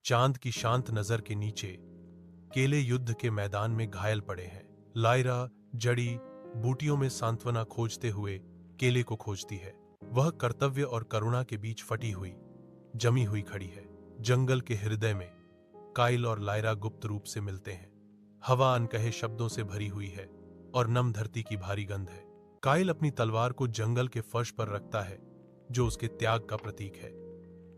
चांद की शांत नजर के नीचे केले युद्ध के मैदान में घायल पड़े हैं। लायरा जड़ी बूटियों में सांत्वना खोजते हुए केले को खोजती है। वह कर्तव्य और करुणा के बीच फटी हुई जमी हुई खड़ी है। जंगल के हृदय में काइल और लायरा गुप्त रूप से मिलते हैं। हवा अनकहे शब्दों से भरी हुई है और नम धरती की भारी गंध है। काइल अपनी तलवार को जंगल के फर्श पर रखता है, जो उसके त्याग का प्रतीक है।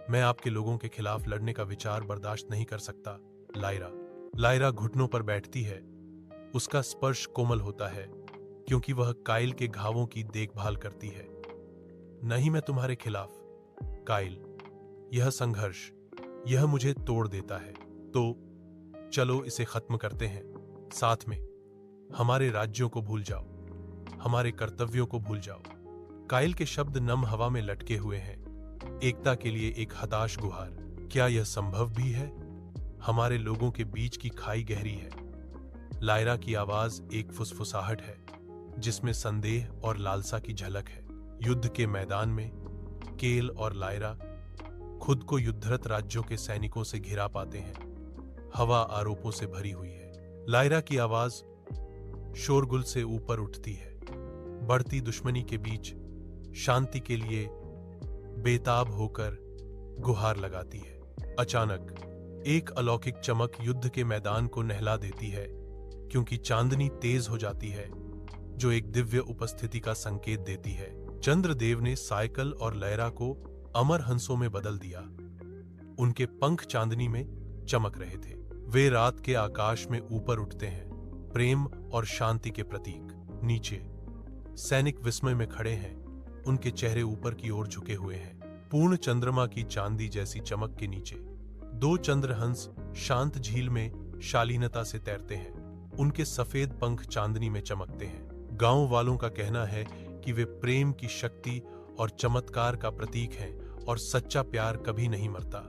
मैं आपके लोगों के खिलाफ लड़ने का विचार बर्दाश्त नहीं कर सकता, लायरा। लायरा घुटनों पर बैठती है। उसका स्पर्श कोमल होता है, क्योंकि वह काइल के घावों की देखभाल करती है। नहीं, मैं तुम्हारे खिलाफ, काइल। यह संघर्ष, यह मुझे तोड़ देता है। तो चलो इसे खत्म करते हैं, साथ में। हमारे राज्यों को भूल जाओ, हमारे कर्तव्यों को भूल जाओ। काइल के शब्द नम हवा में लटके हुए हैं, एकता के लिए एक हताश गुहार। क्या यह संभव भी है? हमारे लोगों के बीच की खाई गहरी है। लायरा की आवाज एक फुसफुसाहट है, जिसमें संदेह और लालसा की झलक है। युद्ध के मैदान में केल और लायरा खुद को युद्धरत राज्यों के सैनिकों से घिरा पाते हैं। हवा आरोपों से भरी हुई है। लायरा की आवाज शोरगुल से ऊपर उठती है, बढ़ती दुश्मनी के बीच शांति के लिए बेताब होकर गुहार लगाती है। अचानक एक अलौकिक चमक युद्ध के मैदान को नहला देती है, क्योंकि चांदनी तेज हो जाती है, जो एक दिव्य उपस्थिति का संकेत देती है। चंद्रदेव ने साइकिल और लयरा को अमर हंसों में बदल दिया। उनके पंख चांदनी में चमक रहे थे। वे रात के आकाश में ऊपर उठते हैं, प्रेम और शांति के प्रतीक। नीचे सैनिक विस्मय में खड़े हैं, उनके चेहरे ऊपर की ओर झुके हुए हैं। पूर्ण चंद्रमा की चांदी जैसी चमक के नीचे दो चंद्रहंस शांत झील में शालीनता से तैरते हैं। उनके सफेद पंख चांदनी में चमकते हैं। गांव वालों का कहना है कि वे प्रेम की शक्ति और चमत्कार का प्रतीक हैं, और सच्चा प्यार कभी नहीं मरता।